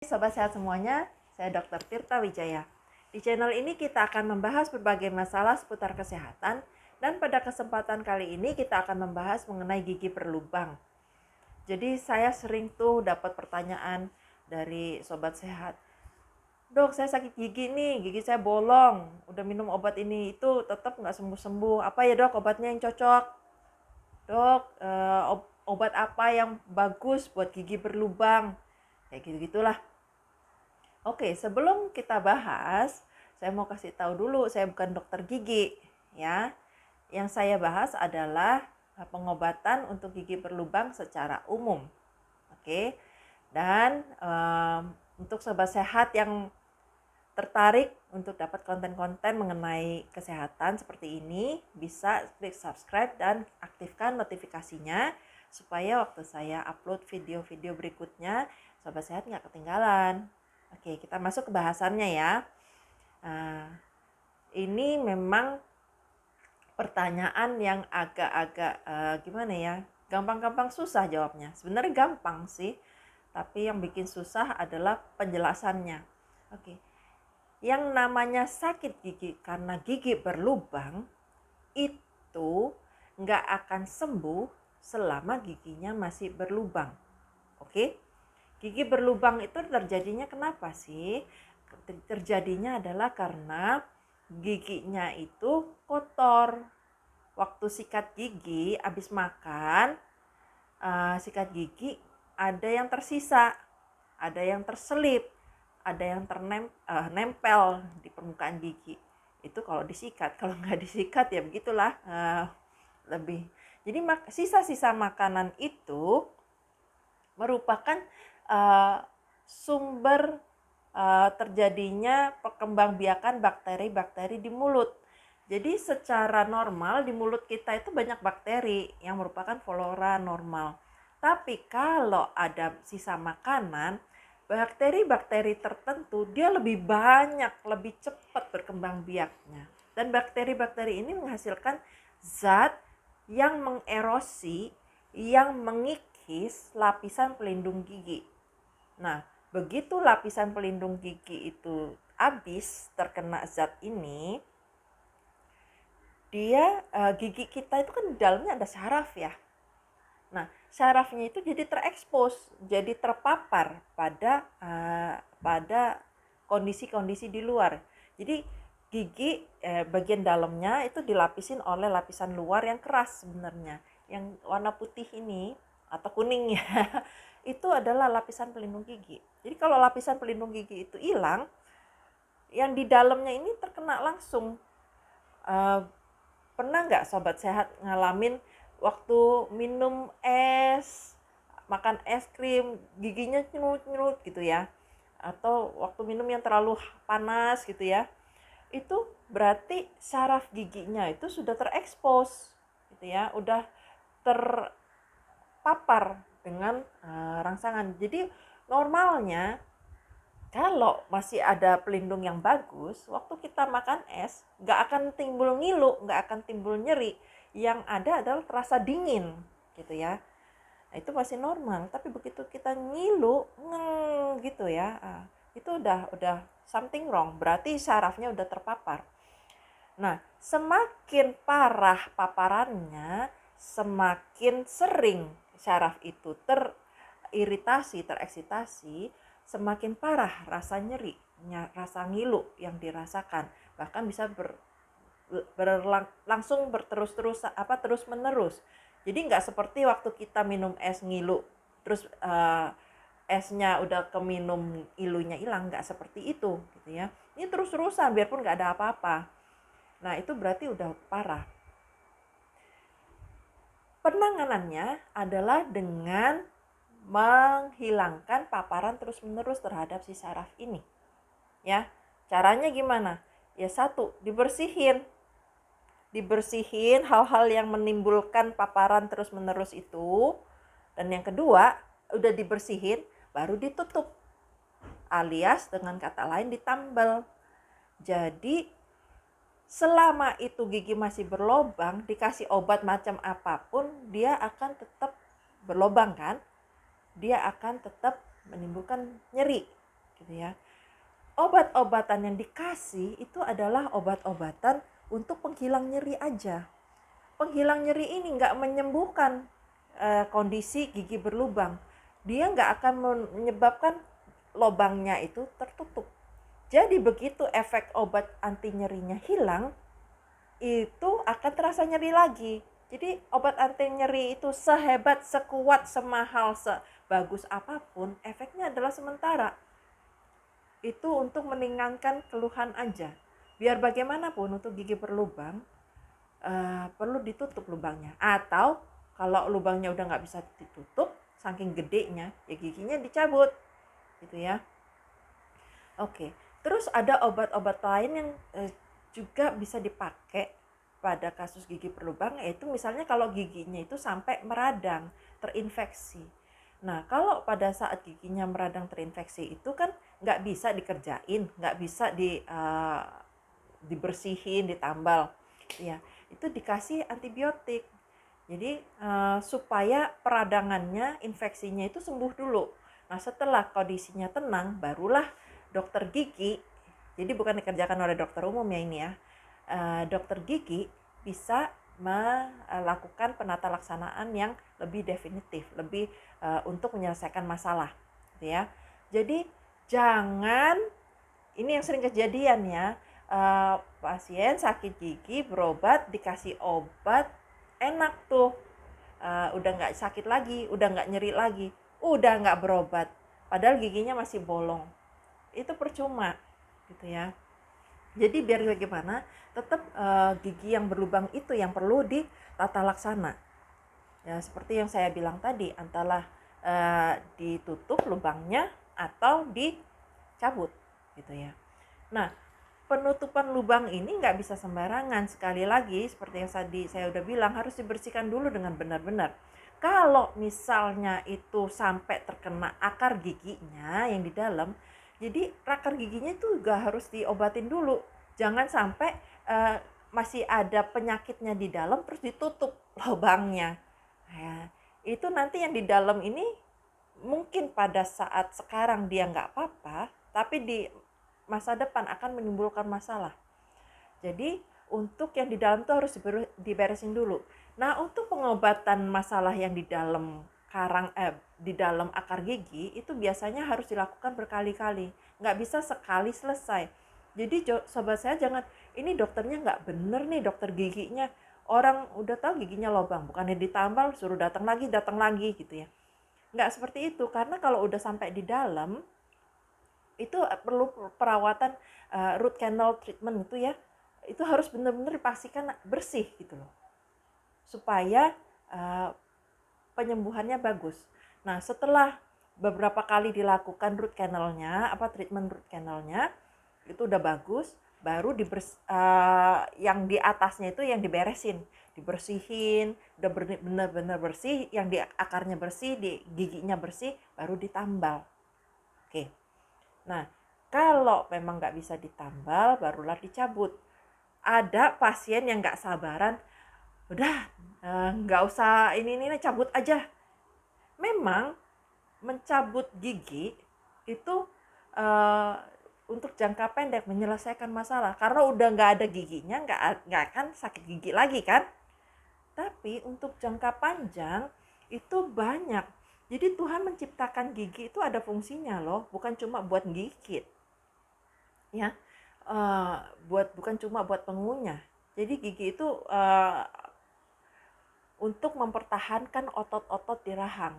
Sobat sehat semuanya, saya Dr. Tirta Wijaya. Di channel ini kita akan membahas berbagai masalah seputar kesehatan dan pada kesempatan kali ini kita akan membahas mengenai gigi berlubang. Jadi saya sering tuh dapat pertanyaan dari sobat sehat. Dok, saya sakit gigi nih, gigi saya bolong, udah minum obat ini itu tetap nggak sembuh-sembuh. Apa ya dok obatnya yang cocok? Dok, obat apa yang bagus buat gigi berlubang? Kayak gitu-gitulah. Oke, sebelum kita bahas, saya mau kasih tahu dulu, saya bukan dokter gigi, ya. Yang saya bahas adalah pengobatan untuk gigi berlubang secara umum. Oke. Dan untuk sobat sehat yang tertarik untuk dapat konten-konten mengenai kesehatan seperti ini, bisa klik subscribe dan aktifkan notifikasinya supaya waktu saya upload video-video berikutnya, sobat sehat nggak ketinggalan. Oke, kita masuk ke bahasannya ya. Ini memang pertanyaan yang agak-agak gimana ya, gampang-gampang susah jawabnya. Sebenarnya gampang sih, tapi yang bikin susah adalah penjelasannya. Oke. Yang namanya sakit gigi karena gigi berlubang itu nggak akan sembuh selama giginya masih berlubang. Oke? Gigi berlubang itu terjadinya kenapa sih? Terjadinya adalah karena giginya itu kotor. Waktu sikat gigi, habis makan, sikat gigi ada yang tersisa, ada yang terselip, ada yang nempel di permukaan gigi. Itu kalau disikat, kalau nggak disikat ya begitulah lebih. Jadi sisa-sisa makanan itu merupakan sumber terjadinya perkembangbiakan bakteri-bakteri di mulut. Jadi secara normal di mulut kita itu banyak bakteri yang merupakan flora normal. Tapi kalau ada sisa makanan, bakteri-bakteri tertentu dia lebih banyak, lebih cepat berkembang biaknya. Dan bakteri-bakteri ini menghasilkan zat yang mengerosi, yang mengikis lapisan pelindung gigi. Nah, begitu lapisan pelindung gigi itu habis terkena zat ini, dia gigi kita itu kan di dalamnya ada saraf ya. Nah, sarafnya itu jadi terekspos, jadi terpapar pada kondisi-kondisi di luar. Jadi gigi bagian dalamnya itu dilapisin oleh lapisan luar yang keras sebenarnya. Yang warna putih ini atau kuning ya, itu adalah lapisan pelindung gigi. Jadi kalau lapisan pelindung gigi itu hilang, yang di dalamnya ini terkena langsung. Pernah nggak sobat sehat ngalamin waktu minum es, makan es krim, giginya nyerut-nyerut gitu ya, atau waktu minum yang terlalu panas gitu ya, itu berarti saraf giginya itu sudah terekspos gitu ya, udah terpapar dengan rangsangan. Jadi normalnya kalau masih ada pelindung yang bagus, waktu kita makan es, nggak akan timbul ngilu, nggak akan timbul nyeri. Yang ada adalah terasa dingin, gitu ya. Nah, itu masih normal. Tapi begitu kita ngilu, gitu ya, itu udah something wrong. Berarti sarafnya udah terpapar. Nah, semakin parah paparannya, semakin sering saraf itu teriritasi, tereksitasi, semakin parah rasa nyeri, rasa ngilu yang dirasakan, bahkan bisa langsung terus menerus. Jadi nggak seperti waktu kita minum es ngilu, terus esnya udah keminum, ilunya hilang, nggak seperti itu, gitu ya. Ini terus-terusan biarpun nggak ada apa-apa. Nah itu berarti udah parah. Penanganannya adalah dengan menghilangkan paparan terus-menerus terhadap si saraf ini. Ya, caranya gimana? Ya satu, dibersihin hal-hal yang menimbulkan paparan terus-menerus itu. Dan yang kedua, udah dibersihin, baru ditutup. Alias dengan kata lain ditambal. Jadi selama itu gigi masih berlobang, dikasih obat macam apapun, dia akan tetap berlobang kan? Dia akan tetap menimbulkan nyeri. gitu ya. Obat-obatan yang dikasih itu adalah obat-obatan untuk penghilang nyeri aja. Penghilang nyeri ini nggak menyembuhkan kondisi gigi berlubang. Dia nggak akan menyebabkan lubangnya itu tertutup. Jadi begitu efek obat anti nyerinya hilang, itu akan terasa nyeri lagi. Jadi obat anti nyeri itu sehebat, sekuat, semahal, sebagus apapun, efeknya adalah sementara. Itu untuk meringankan keluhan aja. Biar bagaimanapun untuk gigi berlubang, perlu ditutup lubangnya. Atau kalau lubangnya udah nggak bisa ditutup, saking gedenya, ya giginya dicabut, gitu ya. Oke, terus ada obat-obat lain yang juga bisa dipakai pada kasus gigi berlubang, yaitu misalnya kalau giginya itu sampai meradang, terinfeksi. Nah, kalau pada saat giginya meradang terinfeksi itu kan nggak bisa dikerjain, nggak bisa dibersihin, ditambal, ya itu dikasih antibiotik. Jadi supaya peradangannya, infeksinya itu sembuh dulu. Nah, setelah kondisinya tenang, barulah dokter gigi, jadi bukan dikerjakan oleh dokter umum ya ini ya, dokter gigi bisa melakukan penata laksanaan yang lebih definitif, lebih untuk menyelesaikan masalah, gitu ya. Jadi jangan, ini yang sering kejadian ya, pasien sakit gigi berobat, dikasih obat, enak tuh, udah nggak sakit lagi, udah nggak nyeri lagi, udah nggak berobat, padahal giginya masih bolong. Itu percuma, gitu ya. Jadi biar bagaimana, tetap gigi yang berlubang itu yang perlu ditata laksana. Ya, seperti yang saya bilang tadi, antara ditutup lubangnya atau dicabut, gitu ya. Nah, penutupan lubang ini nggak bisa sembarangan. Sekali lagi, seperti yang tadi saya udah bilang, harus dibersihkan dulu dengan benar-benar. Kalau misalnya itu sampai terkena akar giginya yang di dalam, jadi akar giginya itu juga harus diobatin dulu. Jangan sampai masih ada penyakitnya di dalam terus ditutup lubangnya. Ya, itu nanti yang di dalam ini mungkin pada saat sekarang dia nggak apa-apa, tapi di masa depan akan menimbulkan masalah. Jadi untuk yang di dalam tuh harus diberesin dulu. Nah, untuk pengobatan masalah yang di dalam di dalam akar gigi itu biasanya harus dilakukan berkali-kali. Nggak bisa sekali selesai. Jadi sobat saya jangan, ini dokternya nggak bener nih, dokter giginya. Orang udah tahu giginya lubang, bukannya ditambal, suruh datang lagi gitu ya. Nggak seperti itu, karena kalau udah sampai di dalam, itu perlu perawatan root canal treatment itu ya. Itu harus benar-benar dipastikan bersih gitu loh. Supaya penyembuhannya bagus. Nah, setelah beberapa kali dilakukan root canalnya, treatment root canalnya, itu udah bagus, baru yang di atasnya itu yang diberesin, dibersihin, udah benar-benar bersih, yang di akarnya bersih, di giginya bersih, baru ditambal. Oke. Nah, kalau memang nggak bisa ditambal, barulah dicabut. Ada pasien yang nggak sabaran, udah nggak usah ini cabut aja. Memang mencabut gigi itu untuk jangka pendek menyelesaikan masalah, karena udah nggak ada giginya, nggak akan sakit gigi lagi kan. Tapi untuk jangka panjang itu banyak. Jadi Tuhan menciptakan gigi itu ada fungsinya loh, bukan cuma buat gigit, ya, bukan cuma buat pengunyah. Jadi gigi itu untuk mempertahankan otot-otot di rahang.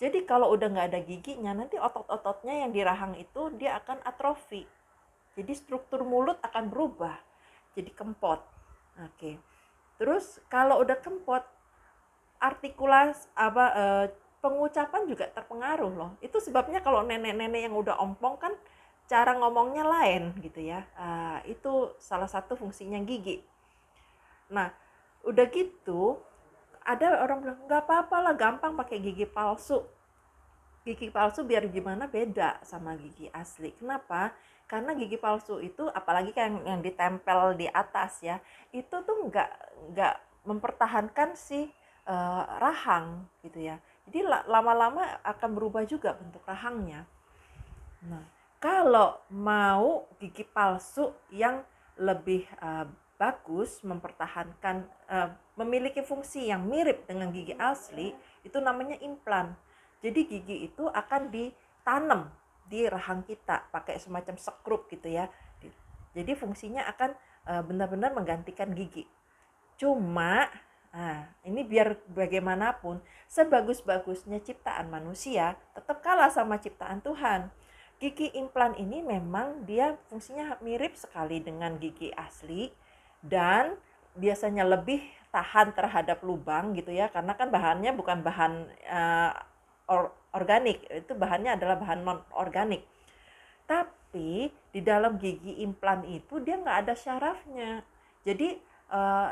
Jadi kalau udah nggak ada giginya, nanti otot-ototnya yang di rahang itu dia akan atrofi. Jadi struktur mulut akan berubah, jadi kempot. Oke. Terus kalau udah kempot, pengucapan juga terpengaruh loh. Itu sebabnya kalau nenek-nenek yang udah ompong kan cara ngomongnya lain gitu ya. Itu salah satu fungsinya gigi. Nah, udah gitu, ada orang bilang nggak apa-apa lah, gampang pakai gigi palsu. Gigi palsu biar gimana beda sama gigi asli. Kenapa? Karena gigi palsu itu, apalagi yang ditempel di atas ya, itu tuh nggak mempertahankan si rahang gitu ya. Jadi lama-lama akan berubah juga bentuk rahangnya. Nah, Kalau mau gigi palsu yang lebih bagus, mempertahankan, memiliki fungsi yang mirip dengan gigi asli, itu namanya implan. Jadi gigi itu akan ditanam di rahang kita pakai semacam sekrup gitu ya. Jadi fungsinya akan benar-benar menggantikan gigi. Cuma, ini biar bagaimanapun, sebagus-bagusnya ciptaan manusia, tetap kalah sama ciptaan Tuhan. Gigi implan ini memang dia fungsinya mirip sekali dengan gigi asli dan biasanya lebih tahan terhadap lubang gitu ya, karena kan bahannya bukan bahan organik, itu bahannya adalah bahan non organik. Tapi di dalam gigi implan itu dia nggak ada syarafnya. Jadi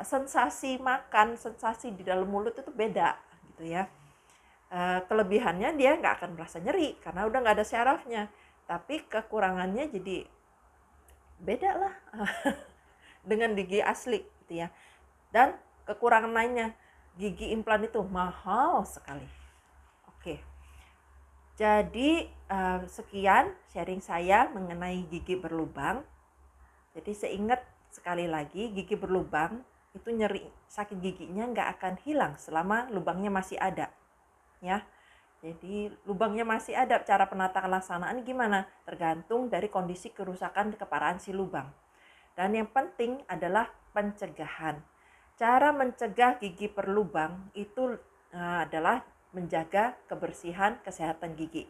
sensasi makan, sensasi di dalam mulut itu beda gitu ya. Kelebihannya dia nggak akan merasa nyeri karena udah nggak ada syarafnya. Tapi kekurangannya jadi beda lah dengan gigi asli gitu ya. Dan kekurangan lainnya, gigi implan itu mahal sekali. Oke. Jadi sekian sharing saya mengenai gigi berlubang. Jadi seingat sekali lagi, gigi berlubang itu nyeri, sakit giginya nggak akan hilang selama lubangnya masih ada. Ya, jadi lubangnya masih ada, cara penata laksanaan gimana? Tergantung dari kondisi kerusakan keparahan si lubang. Dan yang penting adalah pencegahan. Cara mencegah gigi berlubang itu adalah menjaga kebersihan kesehatan gigi.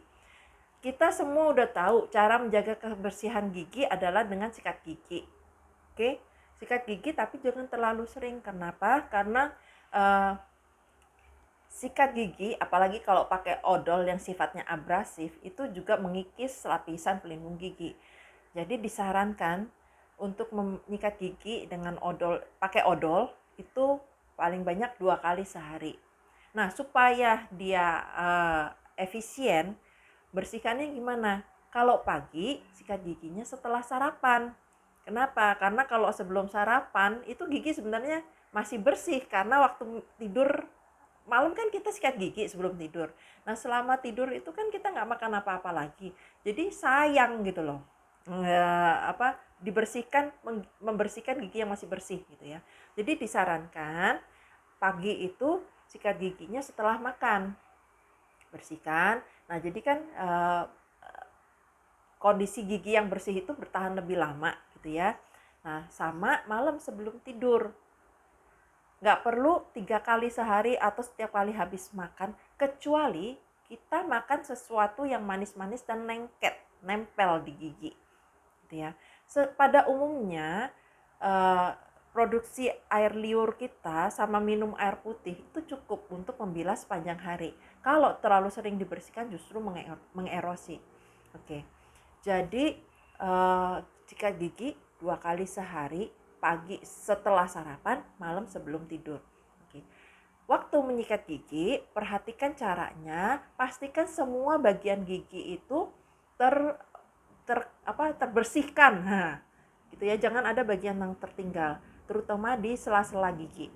Kita semua udah tahu cara menjaga kebersihan gigi adalah dengan sikat gigi. Oke, sikat gigi tapi jangan terlalu sering. Kenapa? Karena sikat gigi, apalagi kalau pakai odol yang sifatnya abrasif, itu juga mengikis lapisan pelindung gigi. Jadi disarankan untuk menyikat gigi dengan odol, pakai odol itu paling banyak 2 kali sehari. Nah, supaya dia efisien, bersihkannya gimana? Kalau pagi, sikat giginya setelah sarapan. Kenapa? Karena kalau sebelum sarapan, itu gigi sebenarnya masih bersih karena waktu tidur malam kan kita sikat gigi sebelum tidur. Nah selama tidur itu kan kita nggak makan apa-apa lagi. Jadi sayang gitu loh. Dibersihkan, membersihkan gigi yang masih bersih gitu ya. Jadi disarankan pagi itu sikat giginya setelah makan. Bersihkan. Nah jadi kan kondisi gigi yang bersih itu bertahan lebih lama gitu ya. Nah sama malam sebelum tidur. Nggak perlu 3 kali sehari atau setiap kali habis makan, kecuali kita makan sesuatu yang manis-manis dan lengket, nempel di gigi. Gitu ya. Pada umumnya produksi air liur kita sama minum air putih itu cukup untuk membilas sepanjang hari. Kalau terlalu sering dibersihkan justru mengerosi. Oke. Jadi sikat gigi 2 kali sehari, pagi setelah sarapan, malam sebelum tidur. Oke. Waktu menyikat gigi, perhatikan caranya, pastikan semua bagian gigi itu terbersihkan. Nah, gitu ya, jangan ada bagian yang tertinggal, terutama di sela-sela gigi.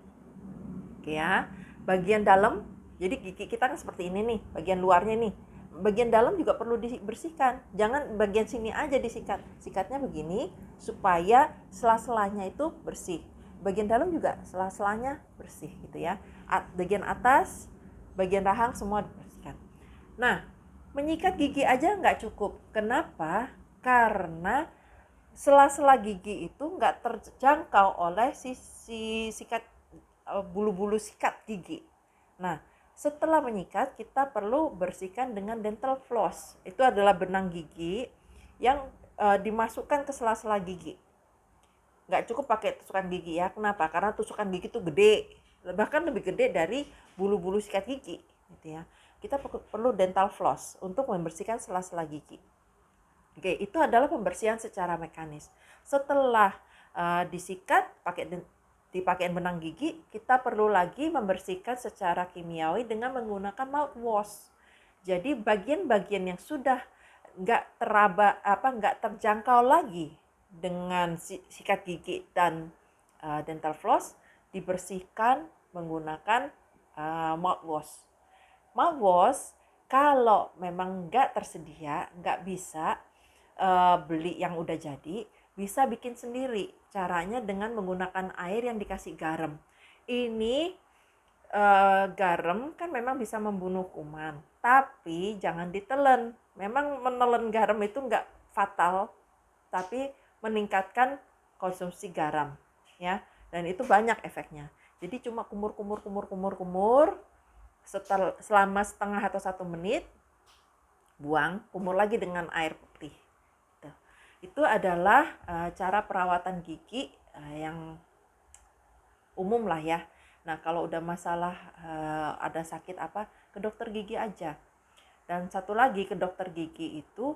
Oke ya. Bagian dalam, jadi gigi kita kan seperti ini nih, bagian luarnya nih. Bagian dalam juga perlu dibersihkan. Jangan bagian sini aja disikat. Sikatnya begini supaya sela-selanya itu bersih. Bagian dalam juga sela-selanya bersih gitu ya. Bagian atas, bagian rahang semua dibersihkan. Nah, menyikat gigi aja nggak cukup. Kenapa? Karena sela-sela gigi itu nggak terjangkau oleh si sikat bulu-bulu sikat gigi. Nah, setelah menyikat kita perlu bersihkan dengan dental floss. Itu adalah benang gigi yang dimasukkan ke sela-sela gigi. Nggak cukup pakai tusukan gigi ya. Kenapa? Karena tusukan gigi itu gede, bahkan lebih gede dari bulu-bulu sikat gigi gitu ya. Kita perlu dental floss untuk membersihkan sela-sela gigi. Oke, itu adalah pembersihan secara mekanis. Setelah disikat dipakai benang gigi, kita perlu lagi membersihkan secara kimiawi dengan menggunakan mouthwash. Jadi bagian-bagian yang sudah nggak terjangkau lagi dengan sikat gigi dan dental floss dibersihkan menggunakan mouthwash. Mouthwash kalau memang nggak tersedia, nggak bisa, beli yang udah jadi, bisa bikin sendiri. Caranya dengan menggunakan air yang dikasih garam. Ini garam kan memang bisa membunuh kuman, tapi jangan ditelen. Memang menelen garam itu nggak fatal, tapi meningkatkan konsumsi garam, ya. Dan itu banyak efeknya. Jadi cuma kumur selama setengah atau 1 menit, buang, kumur lagi dengan air putih. Itu adalah cara perawatan gigi yang umum lah ya. Nah, kalau udah masalah ada sakit apa, ke dokter gigi aja. Dan satu lagi, ke dokter gigi itu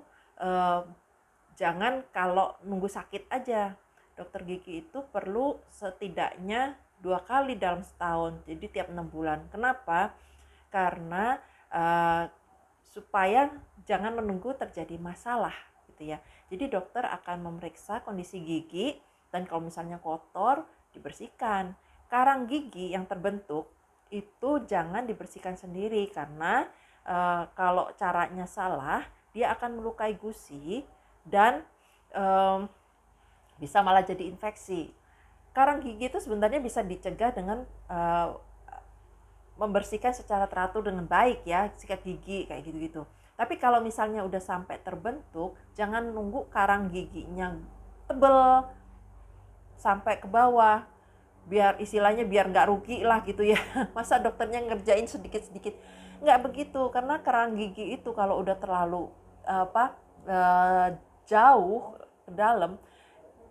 jangan kalau nunggu sakit aja. Dokter gigi itu perlu setidaknya 2 kali dalam setahun, jadi tiap 6 bulan. Kenapa? Karena supaya jangan menunggu terjadi masalah gitu ya. Jadi dokter akan memeriksa kondisi gigi, dan kalau misalnya kotor dibersihkan. Karang gigi yang terbentuk itu jangan dibersihkan sendiri, karena kalau caranya salah dia akan melukai gusi dan bisa malah jadi infeksi. Karang gigi itu sebenarnya bisa dicegah dengan membersihkan secara teratur dengan baik ya, sikat gigi kayak gitu-gitu. Tapi kalau misalnya udah sampai terbentuk, jangan nunggu karang giginya tebel sampai ke bawah, biar istilahnya biar nggak rugi lah gitu ya. Masa dokternya ngerjain sedikit-sedikit, nggak begitu, karena kerang gigi itu kalau udah terlalu jauh ke dalam,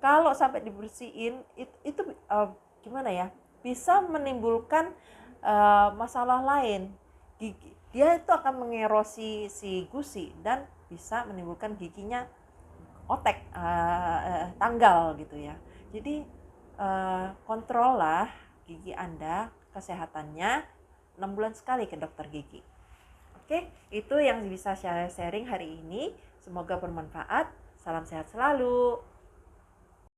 kalau sampai dibersihin itu gimana ya, bisa menimbulkan masalah lain. Gigi dia itu akan mengerosi si gusi dan bisa menimbulkan giginya otek, tanggal gitu ya. Jadi kontrol lah gigi Anda, kesehatannya 6 bulan sekali ke dokter gigi. Oke, itu yang bisa saya sharing hari ini. Semoga bermanfaat. Salam sehat selalu.